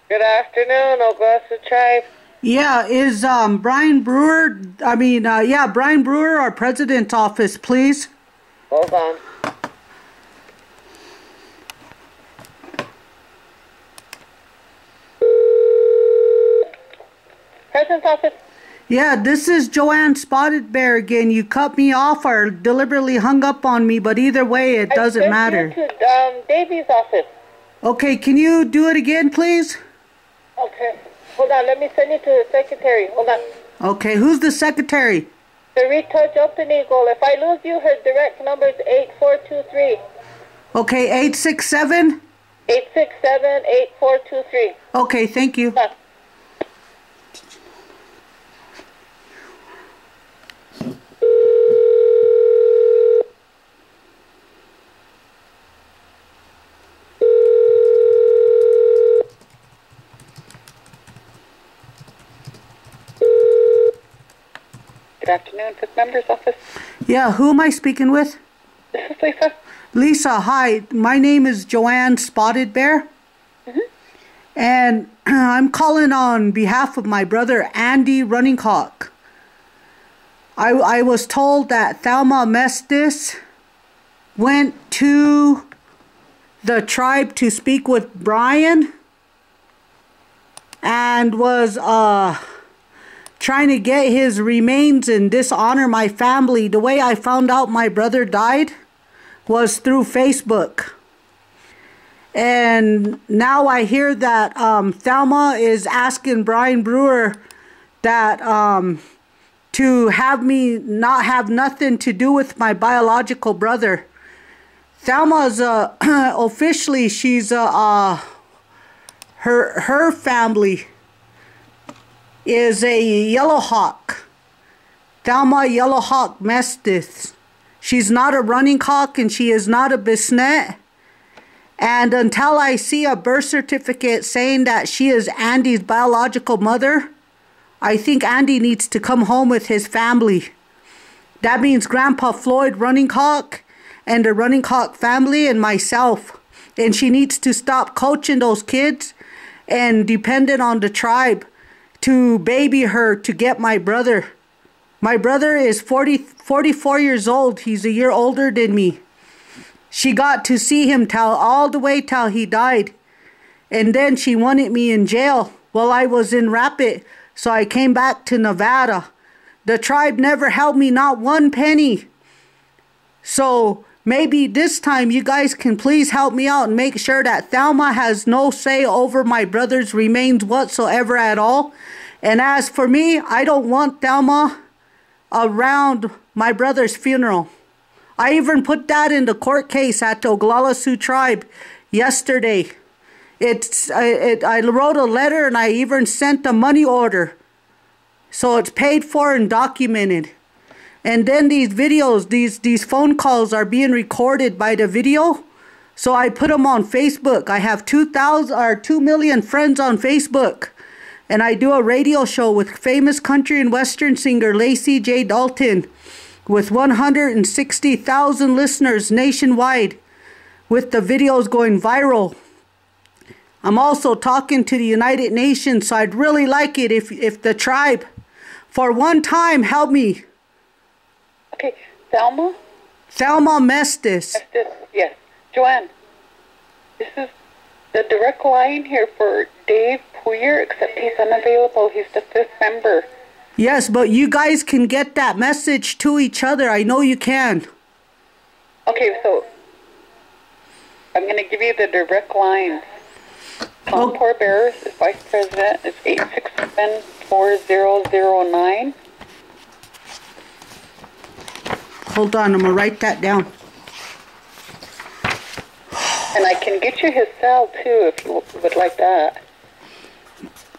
Good afternoon, Augusta Tribe. Yeah, is Brian Brewer, Brian Brewer, our president's office, please. Hold on. President's office. Yeah, this is Joanne Spotted Bear again. You cut me off or deliberately hung up on me, but either way, it doesn't matter. I sent you to Davy's office. Okay, can you do it again, please? Okay. Hold on, let me send you to the secretary. Hold on. Okay, who's the secretary? Sarita Jumping Eagle. If I lose you, her direct number is 8423. Okay, 867? 867-8423. Okay, thank you. Good afternoon, Fifth Member's Office. Yeah, who am I speaking with? This is Lisa. Lisa, hi. My name is Joanne Spotted Bear. And I'm calling on behalf of my brother Andy Running Cock. I was told that Thelma Mestis went to the tribe to speak with Bryan and was trying to get his remains and dishonor my family. The way I found out my brother died was through Facebook. And now I hear that Thelma is asking Brian Brewer that to have me not have nothing to do with my biological brother. Thelma's officially, she's her family is a yellow hawk. Thelma Yellow Hawk Mestis. She's not a running cock and she is not a bisnet. And until I see a birth certificate saying that she is Andy's biological mother, I think Andy needs to come home with his family. That means Grandpa Floyd Running Cock and the Running Cock family and myself. And she needs to stop coaching those kids and dependent on the tribe to baby her to get my brother. My brother is 44 years old. He's a year older than me. She got to see him all the way till he died. And then she wanted me in jail while I was in Rapid. So I came back to Nevada. The tribe never held me not one penny. So maybe this time you guys can please help me out and make sure that Thelma has no say over my brother's remains whatsoever at all. And as for me, I don't want Thelma around my brother's funeral. I even put that in the court case at the Oglala Sioux tribe yesterday. I wrote a letter and I even sent a money order. So it's paid for and documented. And then these videos, these phone calls are being recorded by the video. So I put them on Facebook. I have 2 million friends on Facebook. And I do a radio show with famous country and western singer Lacey J. Dalton with 160,000 listeners nationwide with the videos going viral. I'm also talking to the United Nations, so I'd really like it if the tribe, for one time, help me. Okay, Thelma? Thelma Mestis. Yes. Joanne, this is the direct line here for Dave Poyer, except he's unavailable. He's the 5th member. Yes, but you guys can get that message to each other. I know you can. Okay, so I'm going to give you the direct line. Tom Porbear is Vice President. It's 867-4009. Hold on, I'm going to write that down. And I can get you his cell, too, if you would like that.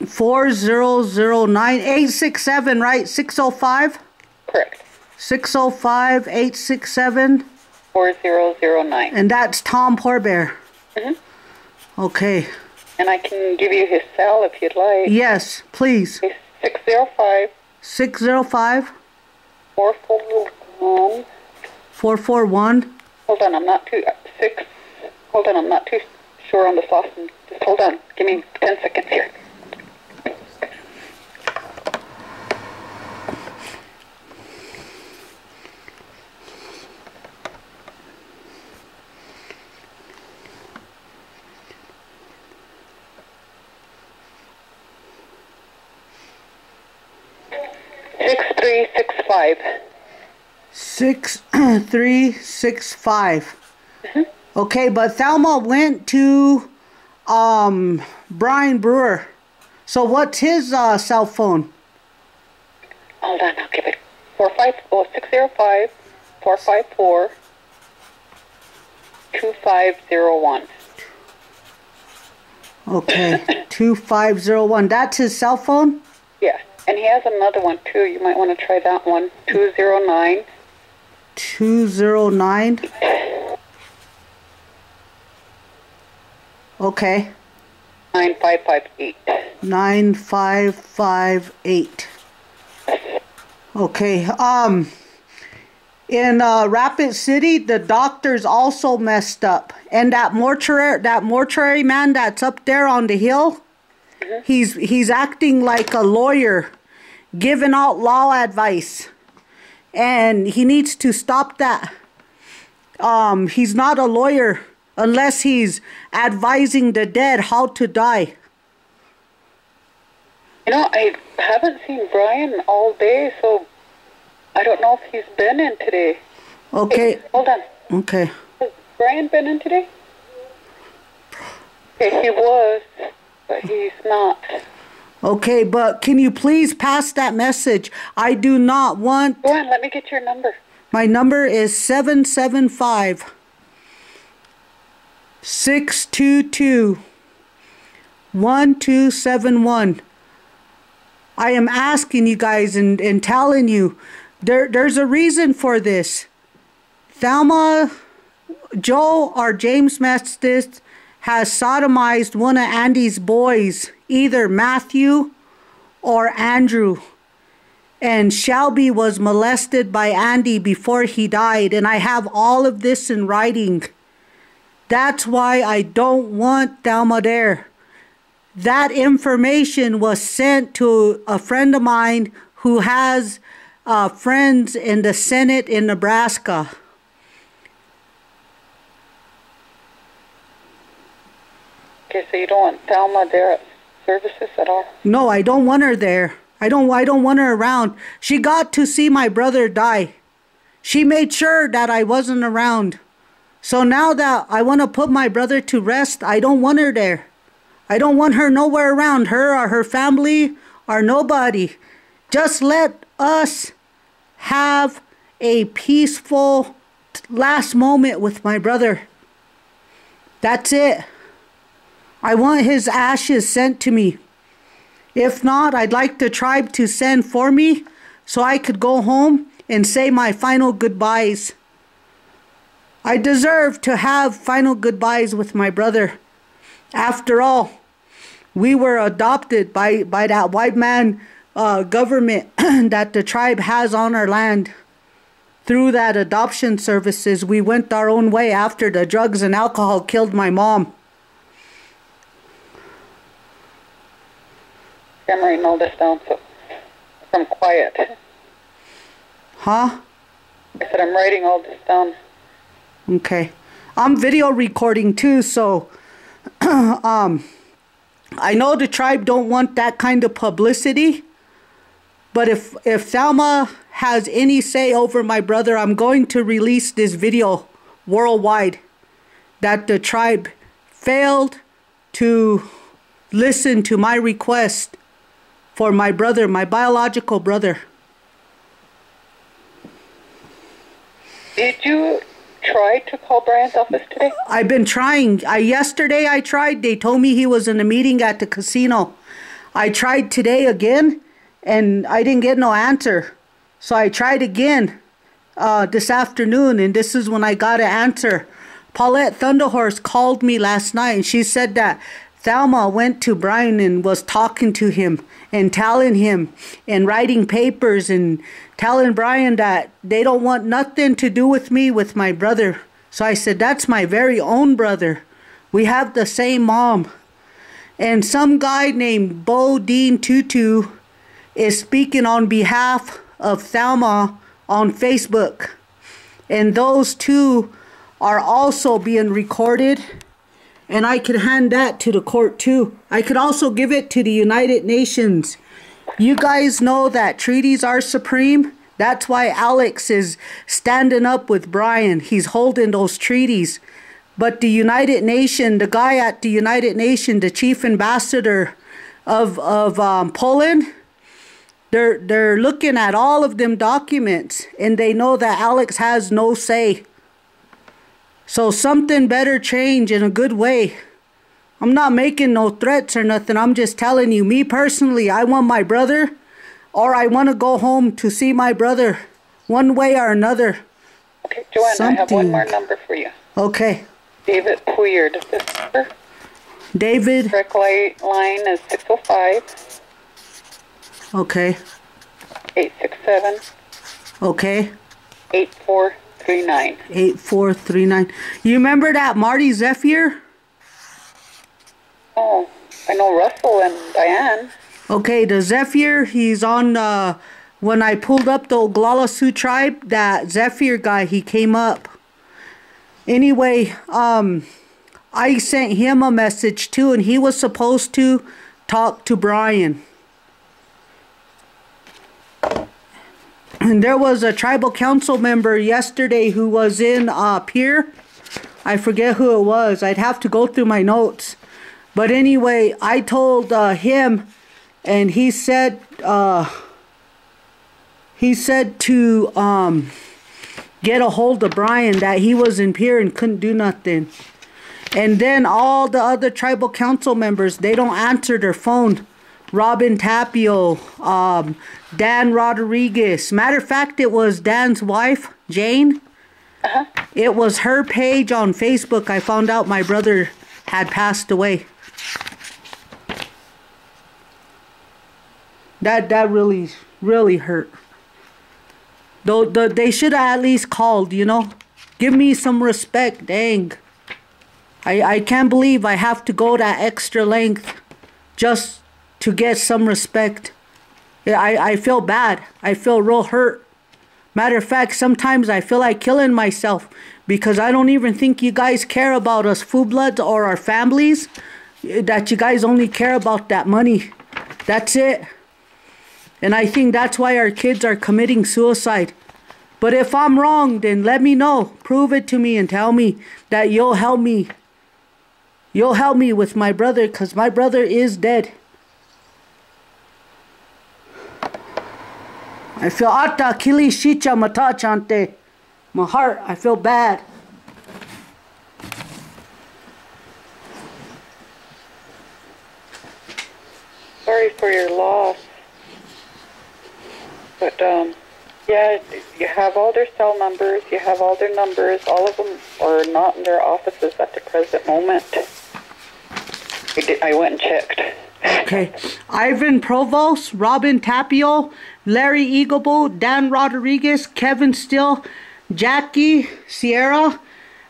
4009 867, right? 605? Correct. 605 867 4009. And that's Tom Porbear. Okay. And I can give you his cell if you'd like. Yes, please. It's 605 605 441 441. Hold on, I'm not too sure on the sauce. And just hold on. Give me 10 seconds here. $6,365. 6,365. Okay, but Thelma went to Bryan Brewer. So what's his cell phone? Hold on, I'll give it 605 454 2501. Okay, 2501. That's his cell phone? Yeah, and he has another one too. You might want to try that one. 209. 209. Okay. 9558. 9558. Okay. In Rapid City, the doctors also messed up, and that mortuary man that's up there on the hill, he's acting like a lawyer, giving out law advice, and he needs to stop that. He's not a lawyer unless he's advising the dead how to die. You know, I haven't seen Bryan all day, so I don't know if he's been in today. Okay. Hey, hold on. Okay. Has Bryan been in today? Okay, he was, but he's not. Okay, but can you please pass that message? I do not want... Go on, let me get your number. My number is 775 622 1271. I am asking you guys and telling you, there's a reason for this. Thelma, Joe, or James Mestis has sodomized one of Andy's boys, either Matthew or Andrew. And Shelby was molested by Andy before he died. And I have all of this in writing. That's why I don't want Thelma there. That information was sent to a friend of mine who has friends in the Senate in Nebraska. Okay, so you don't want Thelma there at services at all? No, I don't want her there. I don't want her around. She got to see my brother die. She made sure that I wasn't around. So now that I want to put my brother to rest, I don't want her there. I don't want her nowhere around, her or her family or nobody. Just let us have a peaceful last moment with my brother. That's it. I want his ashes sent to me. If not, I'd like the tribe to send for me so I could go home and say my final goodbyes. I deserve to have final goodbyes with my brother. After all, we were adopted by that white man government that the tribe has on our land. Through that adoption services, we went our own way after the drugs and alcohol killed my mom. I'm writing all this down, so I'm quiet. Huh? I said I'm writing all this down. Okay. I'm video recording too, so I know the tribe don't want that kind of publicity, but if Thelma has any say over my brother, I'm going to release this video worldwide that the tribe failed to listen to my request for my brother, my biological brother. Did you try to call Bryan's office today? I've been trying. Yesterday I tried. They told me he was in a meeting at the casino. I tried today again, and I didn't get no answer. So I tried again this afternoon, and this is when I got an answer. Paulette Thunderhorse called me last night, and she said that Thelma went to Bryan and was talking to him and telling him and writing papers and telling Bryan that they don't want nothing to do with me, with my brother. So I said, that's my very own brother. We have the same mom. And some guy named Bo Dean Tutu is speaking on behalf of Thelma on Facebook. And those two are also being recorded. And I could hand that to the court too. I could also give it to the United Nations. You guys know that treaties are supreme. That's why Alex is standing up with Bryan. He's holding those treaties. But the United Nations, the guy at the United Nations, the chief ambassador of Poland, they're looking at all of them documents, and they know that Alex has no say. So something better change in a good way. I'm not making no threats or nothing. I'm just telling you, me personally, I want my brother, or I want to go home to see my brother, one way or another. Okay, Joanne, I have one more number for you. Okay. David Poyer, does this number? David. Direct line is 605. Okay. 867. Okay. 8439. 8439. You remember that Marty Zephyr? Oh, I know Russell and Diane. Okay, the Zephyr, he's on, when I pulled up the Oglala Sioux tribe, that Zephyr guy, he came up. Anyway, I sent him a message too, and he was supposed to talk to Bryan. And there was a tribal council member yesterday who was in Pierre. I forget who it was. I'd have to go through my notes. But anyway, I told him, and he said to get a hold of Bryan, that he was in Pierre and couldn't do nothing. And then all the other tribal council members, they don't answer their phone. Robin Tapio, Dan Rodriguez. Matter of fact, it was Dan's wife, Jane. It was her page on Facebook. I found out my brother had passed away. That really hurt. Though they should have at least called, you know. Give me some respect, dang. I can't believe I have to go that extra length just to get some respect. I feel bad. I feel real hurt. Matter of fact, sometimes I feel like killing myself because I don't even think you guys care about us Fubloods or our families. That you guys only care about that money. That's it. And I think that's why our kids are committing suicide. But if I'm wrong, then let me know. Prove it to me and tell me that you'll help me. You'll help me with my brother, because my brother is dead. I feel ata kili shicha mata chante. My heart, I feel bad. Sorry for your loss. But, yeah, you have all their cell numbers, you have all their numbers. All of them are not in their offices at the present moment. I went and checked. Okay. Ivan Provost, Robin Tapio, Larry Eaglebo, Dan Rodriguez, Kevin Still, Jackie, Sierra,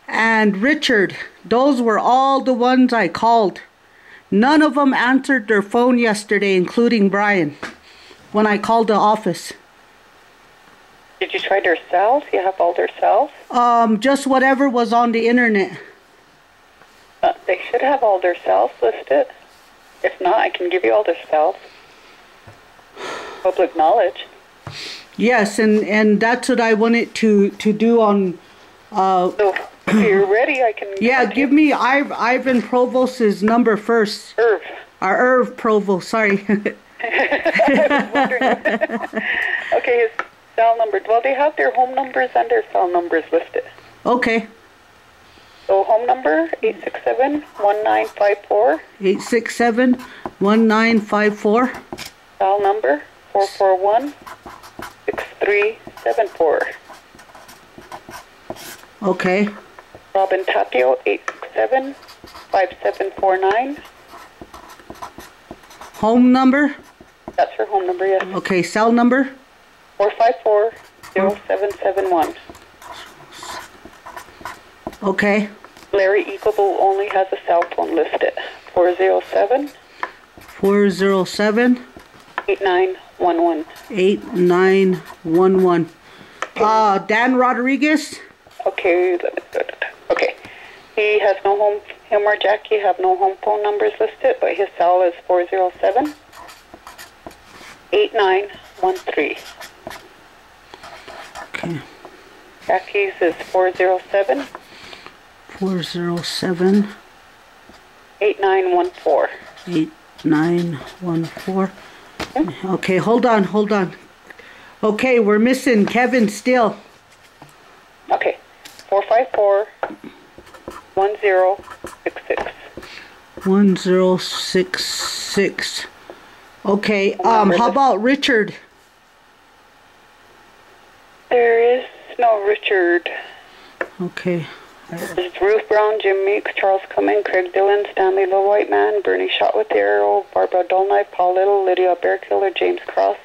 and Richard. Those were all the ones I called. None of them answered their phone yesterday, including Bryan, when I called the office. Did you try their cells? You have all their cells? Just whatever was on the internet. They should have all their cells listed. If not, I can give you all their cells. Public knowledge. Yes, and that's what I wanted to do on... So, if you're ready, I can... Yeah, give me Ivan Provost's number first. Irv. Irv Provost, sorry. I was wondering. Okay, his cell number. Well, they have their home numbers and their cell numbers listed. Okay. So home number, 867-1954. 867-1954. Cell number, 441-6374. Okay. Robin Tapio, 867-5749. Home number? That's her home number, yes. Okay, cell number? 454-0771. Okay. Larry Eaglebo only has has a cell phone listed. 407 407 8911. 8911. Dan Rodriguez? Okay, okay. He has no home, him or Jackie have no home phone numbers listed, but his cell is 407 8913. Okay. Jackie's is 407 407 8914. 8914. Okay, hold on. Okay, we're missing Kevin still. Okay, 454 1066. 1066. Okay, how about Richard? There is no Richard. Okay. It's Ruth Brown, Jim Meeks, Charles Cumming, Craig Dillon, Stanley the White Man, Bernie Shot with the Arrow, Barbara Dolknife, Paul Little, Lydia Bearkiller, James Cross,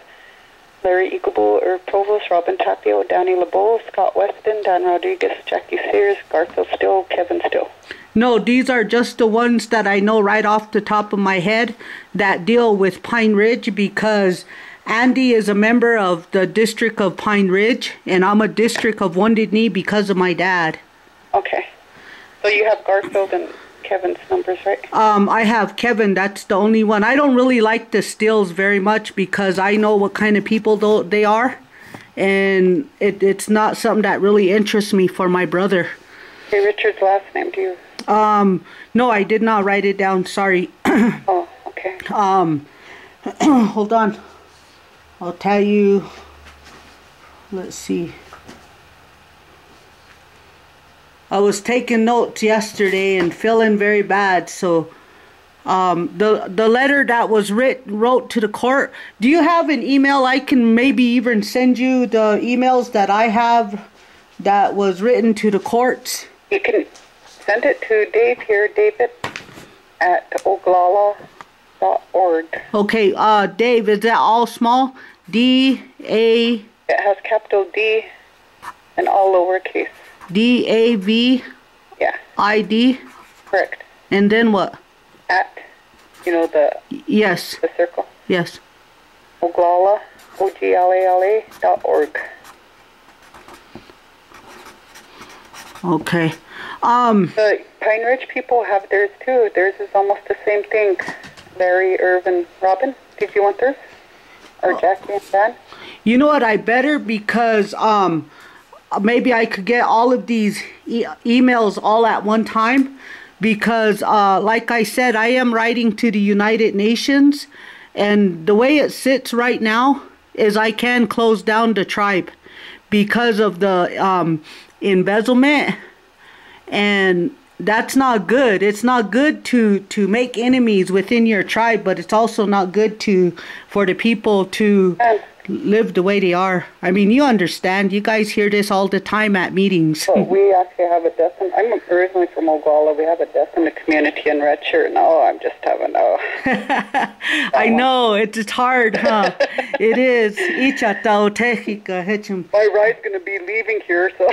Larry Eaglebo, Irv Provost, Robin Tapio, Danny LeBeau, Scott Weston, Dan Rodriguez, Jackie Sears, Garfield Still, Kevin Still. No, these are just the ones that I know right off the top of my head that deal with Pine Ridge, because Andy is a member of the District of Pine Ridge, and I'm a District of Wounded Knee because of my dad. Okay. So you have Garfield and Kevin's numbers, right? I have Kevin. That's the only one. I don't really like the Stills very much because I know what kind of people they are, and it's not something that really interests me for my brother. Okay, Richard's last name, do you? No, I did not write it down. Sorry. Oh, okay. Hold on. I'll tell you. Let's see. I was taking notes yesterday and feeling very bad, so the letter that was wrote to the court. Do you have an email? I can maybe even send you the emails that I have that was written to the courts. You can send it to Dave here, David at oglala.org. Okay, Dave, is that all small? D-A... It has capital D and all lowercase. D-A-V... Yeah. I-D? Correct. And then what? At, the... Yes. The circle. Yes. Oglala, oglala.org. Okay. The Pine Ridge people have theirs too. Theirs is almost the same thing. Larry, Irvin, Robin. Did you want theirs? Or Jackie and Dan? You know what? I better, because maybe I could get all of these emails all at one time, because like I said, I am writing to the United Nations, and the way it sits right now is I can close down the tribe because of the embezzlement, and that's not good. It's not good to make enemies within your tribe, but it's also not good for the people to live the way they are. I mean, you understand. You guys hear this all the time at meetings. Well, we actually have a death in... I'm originally from Oglala. We have a death in the community in Red Shirt. No, I'm just having I know. It's hard, huh? It is. My ride's going to be leaving here, so...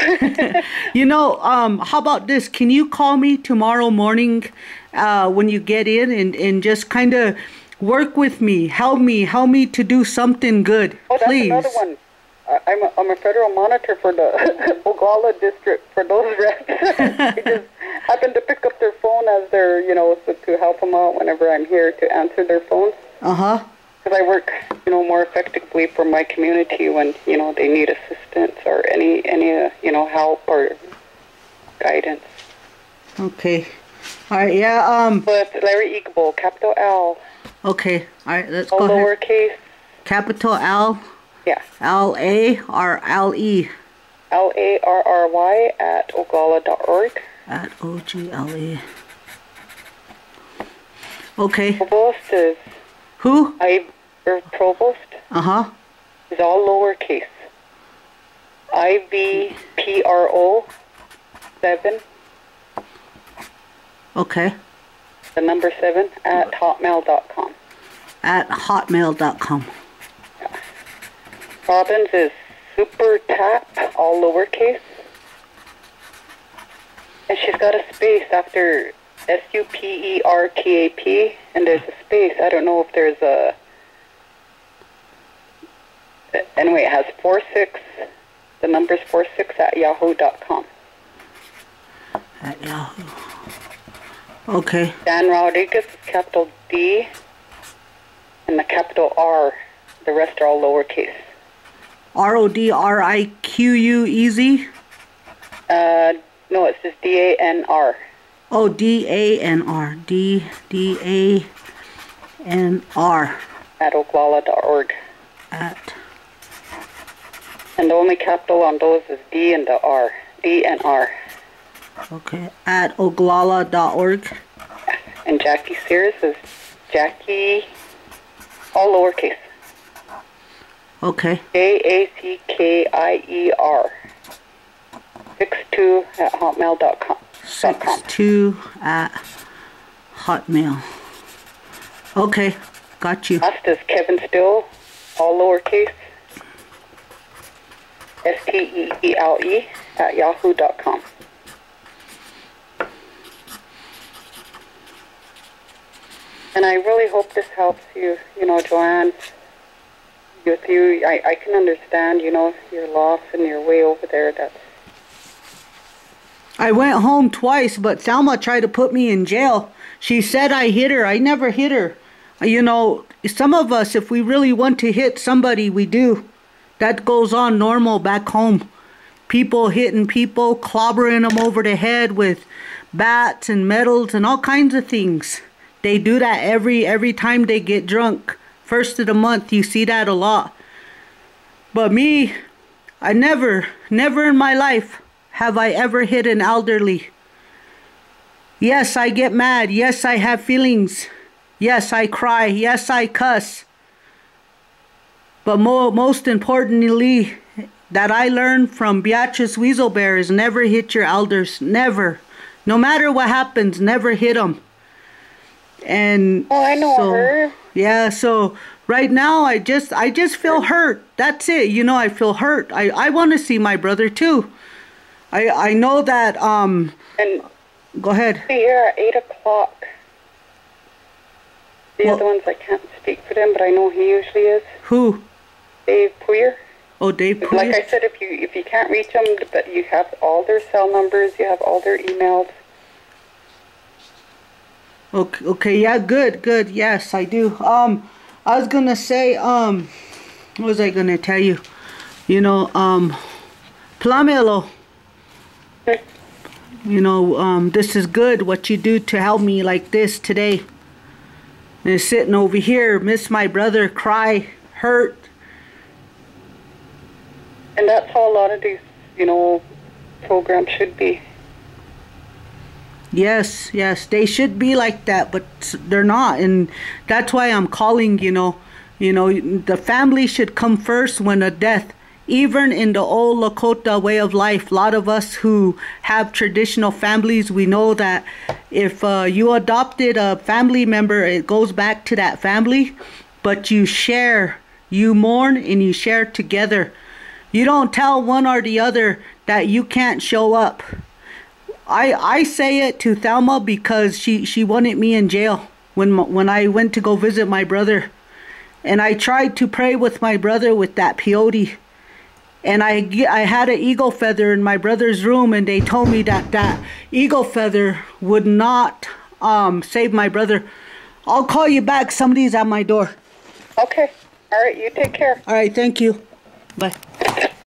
How about this? Can you call me tomorrow morning when you get in and just kind of work with me, help me to do something good, please. That's another one. I'm a federal monitor for the Oglala district for those reps. I just happen to pick up their phone as they're, so to help them out whenever I'm here to answer their phones. Uh-huh. Because I work, more effectively for my community when, they need assistance or any help or guidance. Okay. All right, yeah, But Larry Eaglebo, capital L. Okay, all right, let's all go ahead. Lowercase. Capital L? Yeah. L-A or L-E? Larry at oglala.org. At O-G-L-E. Okay. Provost is... Who? Provost. Uh-huh. Is all lowercase. IVPRO 7. Okay. The number 7 at hotmail.com. At hotmail.com. Yeah. Robbins is super tap, all lowercase. And she's got a space after SUPERTAP, and there's a space. I don't know if there's a... Anyway, it has 46, the number's 46 at yahoo.com. At Yahoo. Okay. Dan Rodriguez is capital D and the capital R. The rest are all lowercase. RODRIQU easy? No, it says DANR. Oh, DANR. DANR. At oglala.org. At. And the only capital on those is D and the R. D and R. Okay. At oglala.org. And Jackie Sears is Jackie, all lowercase. Okay. JACKIER. 62 at hotmail.com. 62 at hotmail. Okay. Got you. Last is Kevin Still, all lowercase. STEELE at yahoo.com. And I really hope this helps you, Joanne, with you. I can understand, your loss and your way over there. I went home twice, but Thelma tried to put me in jail. She said I hit her. I never hit her. Some of us, if we really want to hit somebody, we do. That goes on normal back home. People hitting people, clobbering them over the head with bats and metals and all kinds of things. They do that every time they get drunk. First of the month, you see that a lot. But me, I never in my life have I ever hit an elderly. Yes, I get mad. Yes, I have feelings. Yes, I cry. Yes, I cuss. But most importantly, that I learned from Beatrice Weaselbear is never hit your elders. Never. No matter what happens, never hit them. And I know her. Yeah, so right now I just feel hurt. That's it. I feel hurt. I want to see my brother too. I know that And go ahead. Be here at 8 o'clock. The other ones I can't speak for them, but I know he usually is. Who? Dave Puyer. Oh, Dave Puyer. Like I said, if you can't reach them, but you have all their cell numbers, you have all their emails. Okay, yeah, good. Yes, I do. I was gonna say, what was I gonna tell you? Plamelo. This is good what you do to help me like this today. And sitting over here, miss my brother, cry, hurt. And that's how a lot of these, programs should be. Yes, they should be like that, but they're not, and that's why I'm calling. The family should come first when a death. Even in the old Lakota way of life, a lot of us who have traditional families, we know that if you adopted a family member, it goes back to that family, but you share, you mourn, and you share together. You don't tell one or the other that you can't show up. I say it to Thelma because she wanted me in jail when I went to go visit my brother. And I tried to pray with my brother with that peyote. And I had an eagle feather in my brother's room, and they told me that eagle feather would not save my brother. I'll call you back. Somebody's at my door. Okay. All right. You take care. All right. Thank you. Bye.